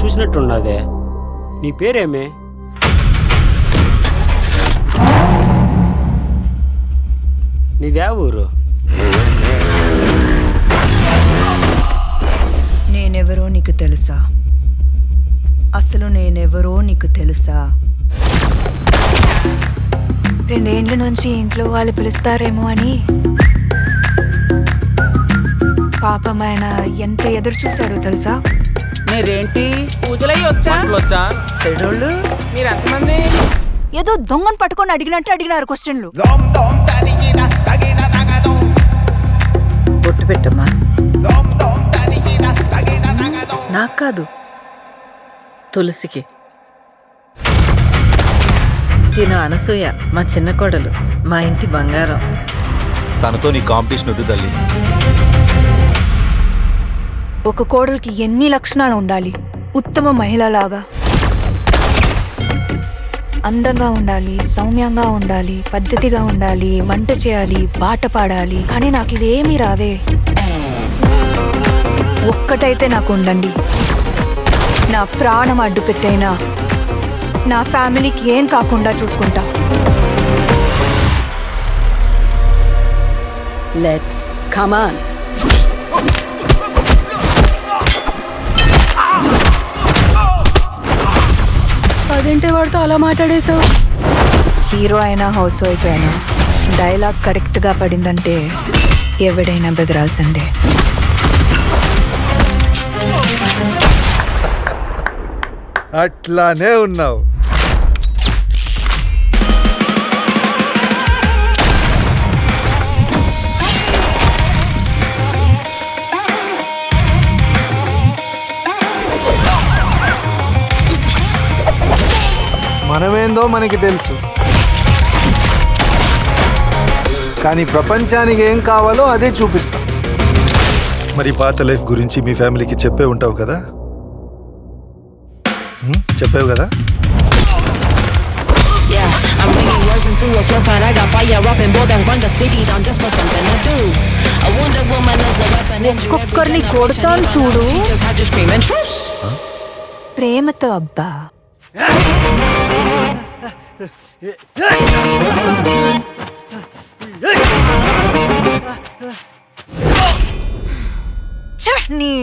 చూసినట్టున్నదే. నీ పేరేమే? నీదే ఊరు? నేనెవరో నీకు తెలుసా? అసలు నేనెవరో నీకు తెలుసా? 2 ఏళ్ల నుంచి ఇంట్లో వాళ్ళు పిలుస్తారేమో అని పాపం ఆయన ఎంత ఎదురు చూశారో తెలుసా? మీరేంటి పూజలయ్యి వచ్చా చెడోళ్ళు? మీరు ఎంతమంది? ఏదో దొంగను పట్టుకొని అడిగినట్టు అడిగినారు క్వశ్చన్లు. బొట్టు పెట్టమ్మా. నాకు కాదు, తులసికి. తిన అనసూయ మా చిన్న కోడలు, మా ఇంటి బంగారం. తనతో నీ కాంపిటీషన్ వద్దు తల్లి. ఒక కోడలికి ఎన్ని లక్షణాలు ఉండాలి? ఉత్తమ మహిళలాగా అందంగా ఉండాలి, సౌమ్యంగా ఉండాలి, పద్ధతిగా ఉండాలి, వంట చేయాలి, పాట పాడాలి. కానీ నాకు ఇదేమీ రావే. ఒక్కటైతే నాకు ఉండండి, నా ప్రాణం అడ్డు పెట్టైనా నా ఫ్యామిలీకి ఏం కాకుండా చూసుకుంటా. Let's come on. అదేంటే వాడితో అలా మాట్లాడేశావు? హీరో అయినా హౌస్ వైఫ్ అయినా డైలాగ్ కరెక్ట్గా పడిందంటే ఎవడైనా బెదరాల్సిందే. అట్లానే ఉన్నావు. మనమేందో మనకి తెలుసు, కానీ ప్రపంచానికి ఏం కావాలో అదే చూపిస్తాం. మరి పాత లైఫ్ గురించి మీ ఫ్యామిలీకి చెప్పే ఉంటావు కదా? చెప్పావు కదా? ఒక్కొక్కరిని కొడతాను చూడు ప్రేమతో. అబ్బా నీ